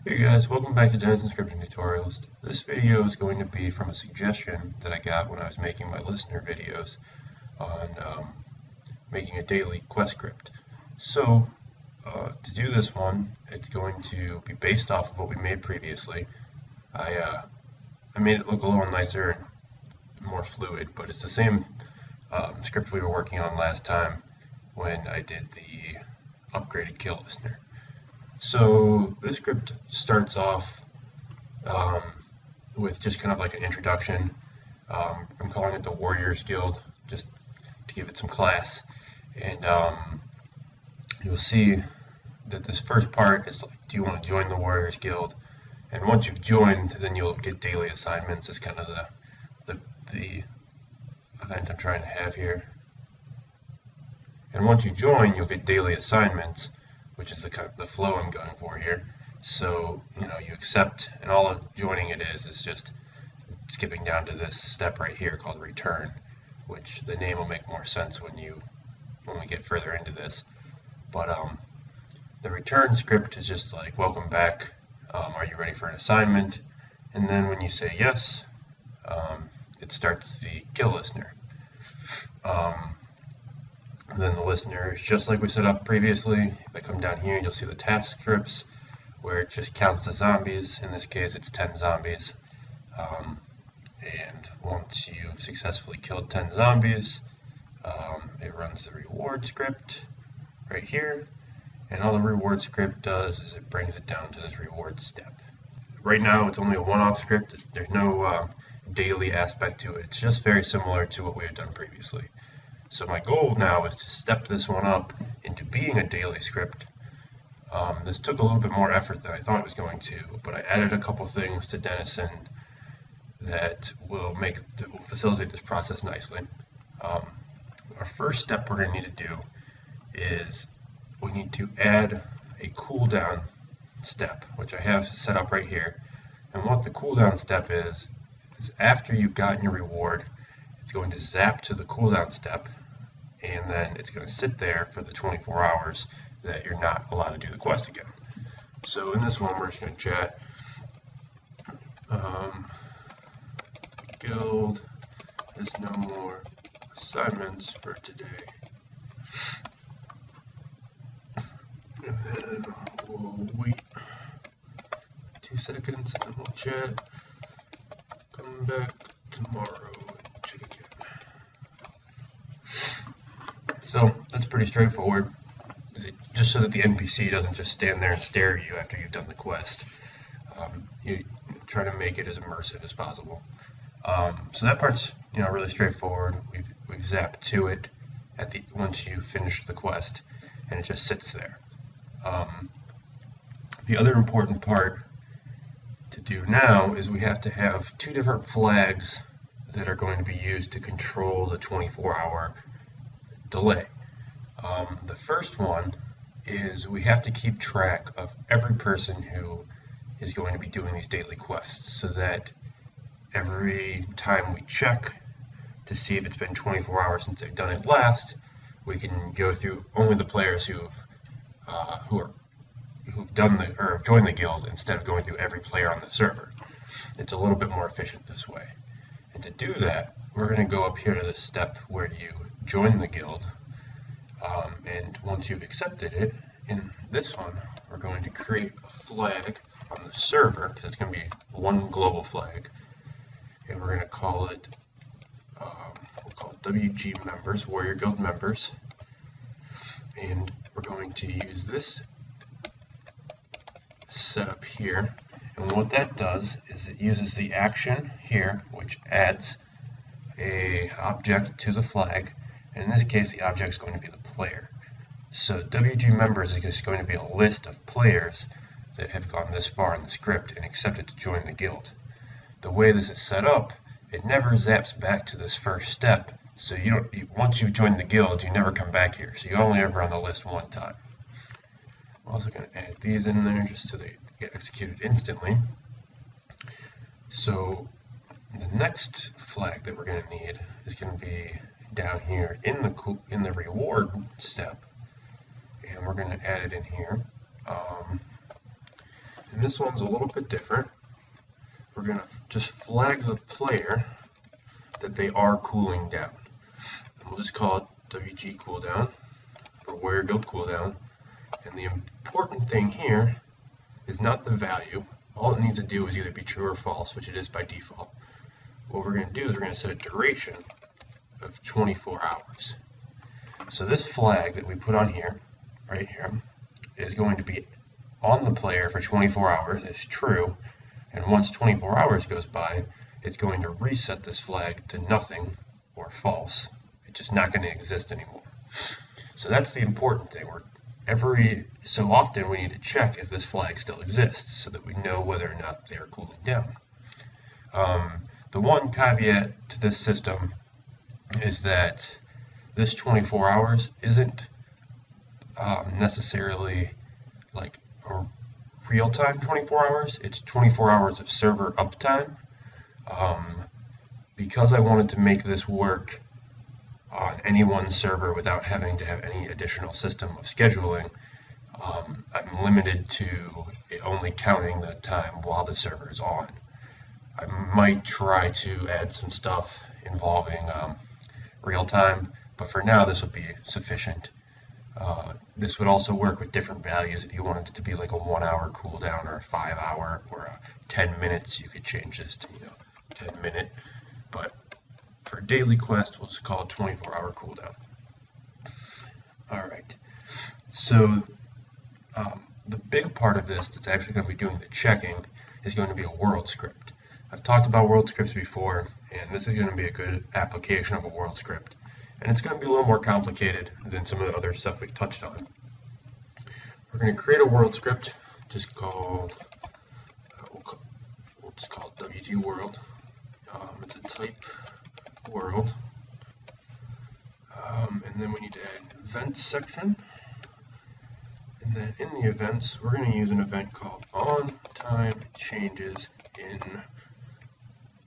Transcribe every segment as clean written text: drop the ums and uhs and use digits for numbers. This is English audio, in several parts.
Hey guys, welcome back to Denizen scripting tutorials. This video is going to be from a suggestion that I got when I was making my listener videos on making a daily quest script. So to do this one, it's going to be based off of what we made previously. I made it look a little nicer and more fluid, but it's the same script we were working on last time when I did the upgraded kill listener. So this script starts off with just kind of like an introduction. I'm calling it the Warriors Guild just to give it some class. And you'll see that this first part is like, do you want to join the Warriors Guild? And once you've joined, then you'll get daily assignments. Is kind of the event I'm trying to have here. And once you join, you'll get daily assignments, which is the kind of the flow I'm going for here. So, you accept, and all of joining it is just skipping down to this step right here called return, which the name will make more sense when we get further into this. But the return script is just like, welcome back, are you ready for an assignment? And then when you say yes, it starts the kill listener. Then the listener is just like we set up previously. If I come down here, you'll see the task scripts where it just counts the zombies. In this case, it's 10 zombies. And once you've successfully killed 10 zombies, it runs the reward script right here. And all the reward script does is it brings it down to this reward step. Right now, it's only a one-off script. There's no daily aspect to it. It's just very similar to what we had done previously. So my goal now is to step this one up into being a daily script. This took a little bit more effort than I thought it was going to, but I added a couple things to Denizen that will facilitate this process nicely. Our first step we're going to need to do is we need to add a cooldown step, which I have set up right here. And what the cooldown step is after you've gotten your reward, it's going to zap to the cooldown step, and then it's going to sit there for the 24 hours that you're not allowed to do the quest again. So in this one, we're just going to chat. Guild has no more assignments for today. And then we'll wait 2 seconds and then we'll chat. Come back tomorrow and check again. So that's pretty straightforward. Just so that the NPC doesn't just stand there and stare at you after you've done the quest. You try to make it as immersive as possible. So that part's really straightforward. We've zapped to it once you finish the quest, and it just sits there. The other important part to do now is we have to have 2 different flags that are going to be used to control the 24-hour delay. The first one is we have to keep track of every person who is going to be doing these daily quests, so that every time we check to see if it's been 24 hours since they've done it last, we can go through only the players who've joined the guild instead of going through every player on the server. It's a little bit more efficient this way. And to do that, we're going to go up here to the step where you join the guild. And once you've accepted it, in this one, we're going to create a flag on the server, because it's going to be one global flag. And we're going to call it, we'll call it WG members, Warrior Guild members. And we're going to use this setup here. And what that does is it uses the action here, which adds an object to the flag. And in this case, the object is going to be the player. So WG members is just going to be a list of players that have gone this far in the script and accepted to join the guild. The way this is set up, it never zaps back to this first step. So once you've joined the guild, you never come back here. So you only ever on the list one time. I'm also going to add these in there just so they get executed instantly. So the next flag that we're going to need is going to be down here in the reward step, and we're going to add it in here. And this one's a little bit different. We're going to just flag the player that they are cooling down. And we'll just call it WG cooldown for warrior guild cooldown. And the important thing here is not the value. All it needs to do is either be true or false, which it is by default. What we're going to do is we're going to set a duration of 24 hours. So this flag that we put on here, right here, is going to be on the player for 24 hours. It's true. And once 24 hours goes by, it's going to reset this flag to nothing or false. It's just not going to exist anymore. So that's the important thing. Every so often we need to check if this flag still exists so that we know whether or not they are cooling down. The one caveat to this system is that this 24 hours isn't necessarily like a real-time 24 hours. It's 24 hours of server uptime. Because I wanted to make this work on any one server without having to have any additional system of scheduling, I'm limited to it only counting the time while the server is on. I might try to add some stuff involving real time, but for now this will be sufficient. This would also work with different values. If you wanted it to be like a 1 hour cooldown or a 5 hour or a 10 minutes, you could change this to 10 minute. But for a daily quest, we'll just call it 24 hour cooldown. Alright, so the big part of this that's actually going to be doing the checking is going to be a world script. I've talked about world scripts before, and this is going to be a good application of a world script. And it's going to be a little more complicated than some of the other stuff we've touched on. We're going to create a world script just called, we'll just call it WG world. It's a type world. And then we need to add an events section. And then in the events, we're going to use an event called on time changes in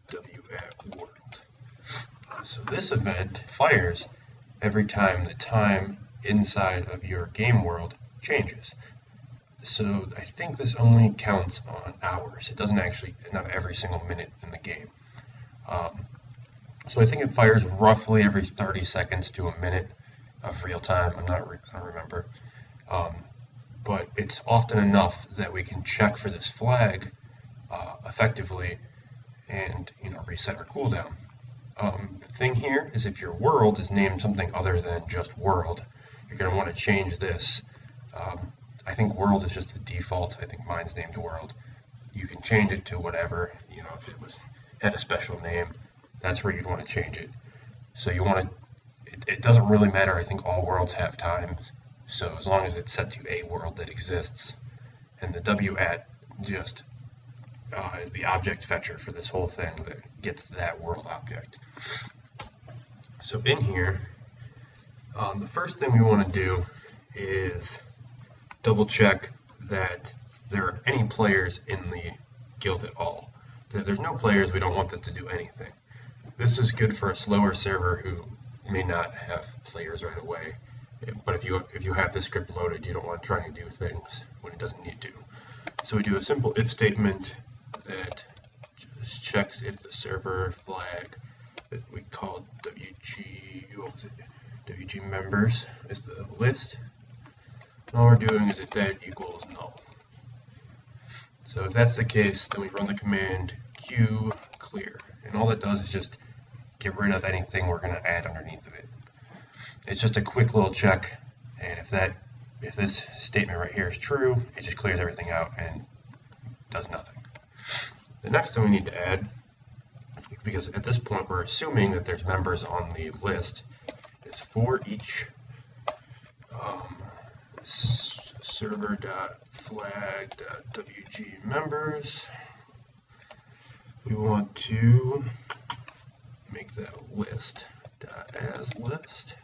w@world. So this event fires every time the time inside of your game world changes. So I think this only counts on hours. It doesn't actually, not every single minute in the game. So I think it fires roughly every 30 seconds to a minute of real time. I'm not going to remember. But it's often enough that we can check for this flag effectively and reset our cooldown. The thing here is if your world is named something other than just world, you're going to want to change this. I think world is just the default. I think mine's named world. You can change it to whatever, if it had a special name, that's where you'd want to change it. So you want to, it doesn't really matter. I think all worlds have times. So as long as it's set to a world that exists, and the w@ just is the object fetcher for this whole thing that gets that world object. So in here, the first thing we want to do is double check that there are any players in the guild at all. If there's no players, we don't want this to do anything. This is good for a slower server who may not have players right away. But if you have this script loaded, you don't want to try and do things when it doesn't need to. So we do a simple if statement that just checks if the server flag that we called WG members is the list. And all we're doing is if that equals null. So if that's the case, then we run the command q clear, and all that does is just get rid of anything we're going to add underneath of it. It's just a quick little check, and if this statement right here is true, it just clears everything out and does nothing. The next thing we need to add, because at this point we're assuming that there's members on the list, is for each server.flag.wg members, we want to make that a list.as list.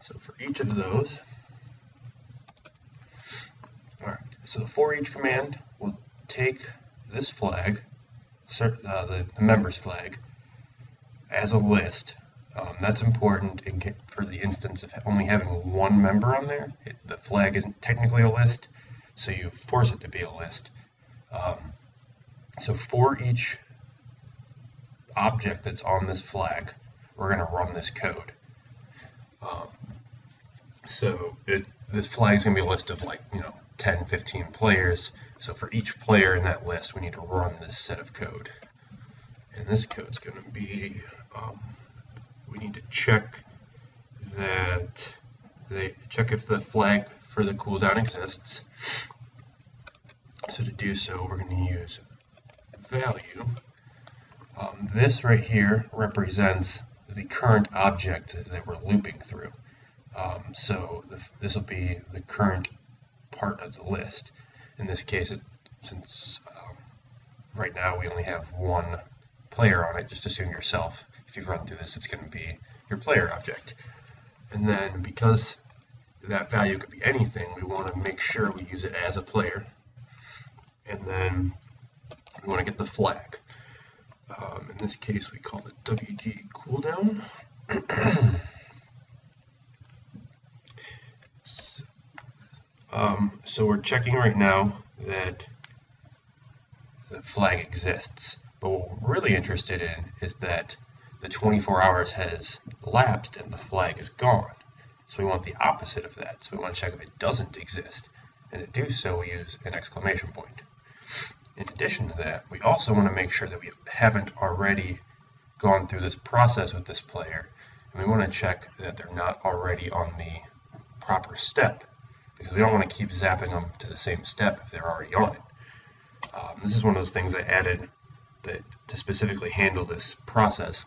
So for each of those, alright, so the for each command will take this flag, the members flag, as a list. That's important for the instance of only having one member on there. The flag isn't technically a list, so you force it to be a list. So for each object that's on this flag, we're going to run this code. This flag is going to be a list of 10, 15 players. So for each player in that list, we need to run this set of code. And this code is going to be, we need to check if the flag for the cooldown exists. So to do so, we're going to use value. This right here represents the current object that we're looping through. This will be the current part of the list. In this case, since right now we only have one player on it, just assume yourself. If you run through this, it's going to be your player object. And then because that value could be anything, we want to make sure we use it as a player. And then we want to get the flag. In this case, we call it WG cooldown. So we're checking right now that the flag exists. But what we're really interested in is that the 24 hours has lapsed and the flag is gone. So we want the opposite of that. So we want to check if it doesn't exist. And to do so, we use an exclamation point. In addition to that, we also want to make sure that we haven't already gone through this process with this player. And we want to check that they're not already on the proper step, because we don't want to keep zapping them to the same step if they're already on it. This is one of those things I added to specifically handle this process,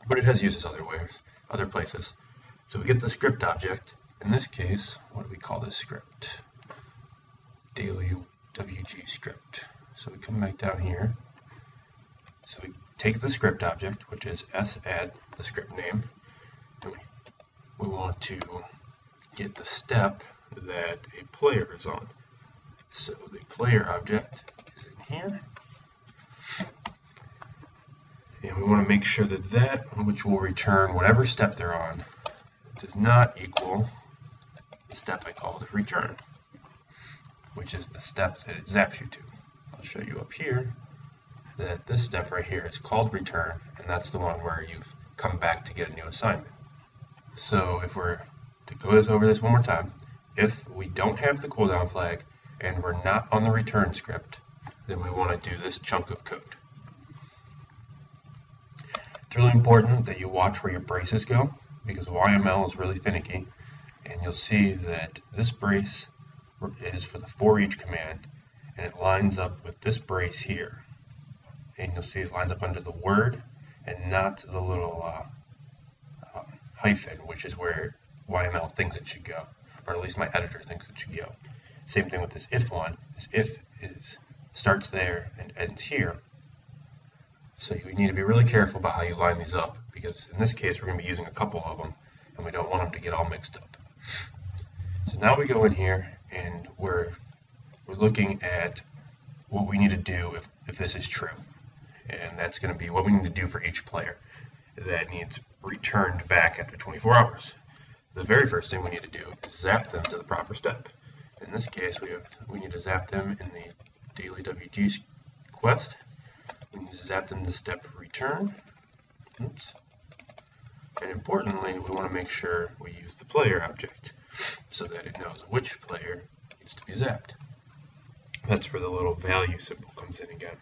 but it has uses other places. So we get the script object. In this case, what do we call this script? Daily WG script. So we come back down here. So we take the script object, which is sadd, the script name, and we want to get the step that a player is on. So the player object is in here. And we want to make sure that which will return whatever step they're on does not equal the step I called return, which is the step that it zaps you to. I'll show you up here that this step right here is called return, and that's the one where you've come back to get a new assignment. So if we're to go over this one more time, if we don't have the cooldown flag and we're not on the return script, then we want to do this chunk of code. It's really important that you watch where your braces go, because YML is really finicky, and you'll see that this brace is for the for each command, and it lines up with this brace here. And you'll see it lines up under the word and not the little hyphen, which is where YML thinks it should go, or at least my editor thinks it should go. Same thing with this if one. This if starts there and ends here. So you need to be really careful about how you line these up, because in this case we're going to be using a couple of them, and we don't want them to get all mixed up. So now we go in here and we're looking at what we need to do if this is true. And that's going to be what we need to do for each player that needs returned back after 24 hours. The very first thing we need to do is zap them to the proper step. In this case, we need to zap them in the daily WG quest. We need to zap them to step return. Oops. And importantly, we want to make sure we use the player object so that it knows which player needs to be zapped. That's where the little value symbol comes in again.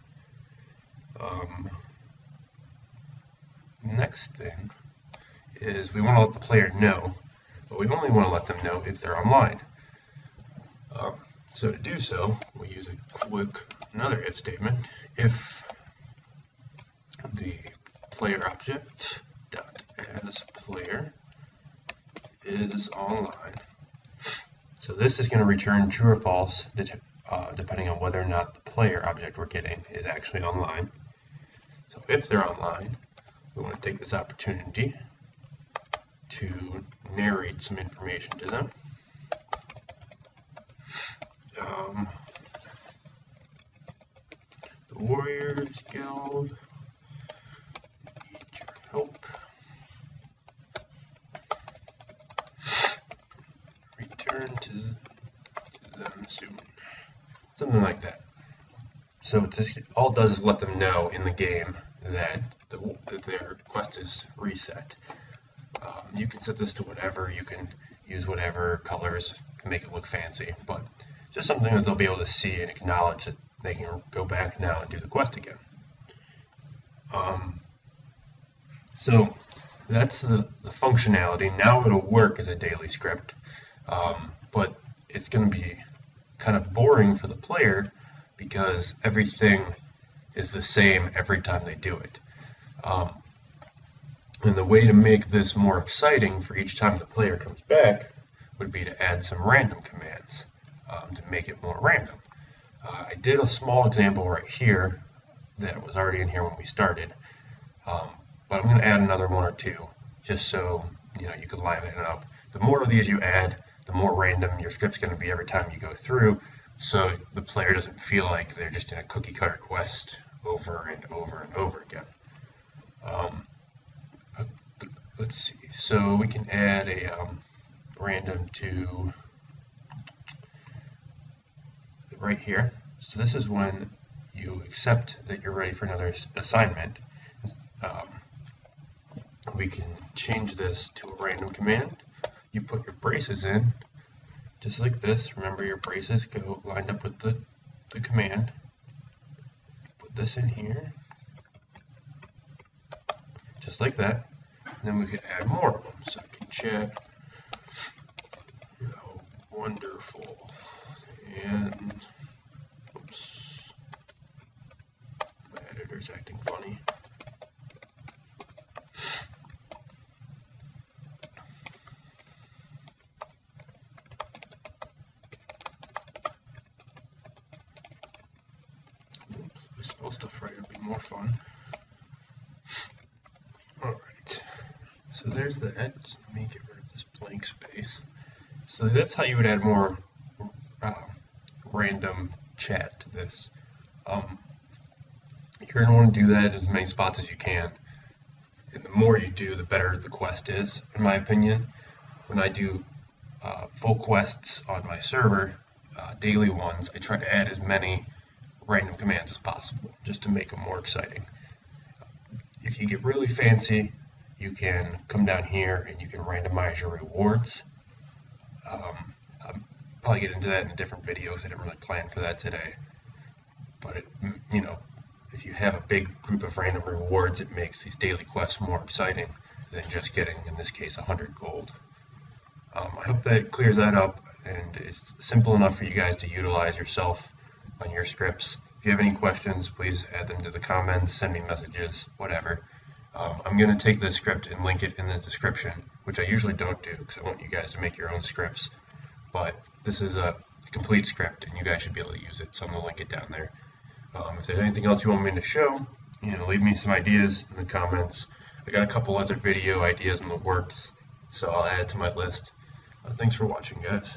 Next thing is we want to let the player know, but we only want to let them know if they're online. So to do so, we use another if statement. If the player object dot as player is online. So this is going to return true or false depending on whether or not the player object we're getting is actually online. So if they're online, we want to take this opportunity to narrate some information to them. The Warriors Guild need your help. Return to them soon. like that. So it just all it does is let them know in the game that their quest is reset. You can set this to whatever, you can use whatever colors to make it look fancy, but just something that they'll be able to see and acknowledge that they can go back now and do the quest again. So that's the functionality. Now it'll work as a daily script, but it's going to be kind of boring for the player because everything is the same every time they do it. And the way to make this more exciting for each time the player comes back would be to add some random commands to make it more random. I did a small example right here that was already in here when we started, but I'm going to add another one or two just so you can line it up. The more of these you add, the more random your script's going to be every time you go through, so the player doesn't feel like they're just in a cookie cutter quest over and over and over again. Let's see, so we can add a random to right here. So this is when you accept that you're ready for another assignment. We can change this to a random command. You put your braces in, just like this. Remember, your braces go lined up with the command. Put this in here, just like that. And then we could add more of them. So I can chat, wonderful, and oops, my editor's acting funny. Spell stuff right would be more fun. Alright, so there's that. Let me get rid of this blank space. So that's how you would add more random chat to this. You're going to want to do that in as many spots as you can. And the more you do, the better the quest is, in my opinion. When I do full quests on my server, daily ones, I try to add as many random commands as possible, just to make them more exciting. If you get really fancy, you can come down here and you can randomize your rewards. I'll probably get into that in a different video because I didn't really plan for that today. But if you have a big group of random rewards, it makes these daily quests more exciting than just getting, in this case, 100 gold. I hope that clears that up, and it's simple enough for you guys to utilize yourself on your scripts. If you have any questions, please add them to the comments, send me messages, whatever. I'm going to take this script and link it in the description, which I usually don't do because I want you guys to make your own scripts. But this is a complete script, and you guys should be able to use it, so I'm going to link it down there. If there's anything else you want me to show, leave me some ideas in the comments. I got a couple other video ideas in the works, so I'll add it to my list. Thanks for watching, guys.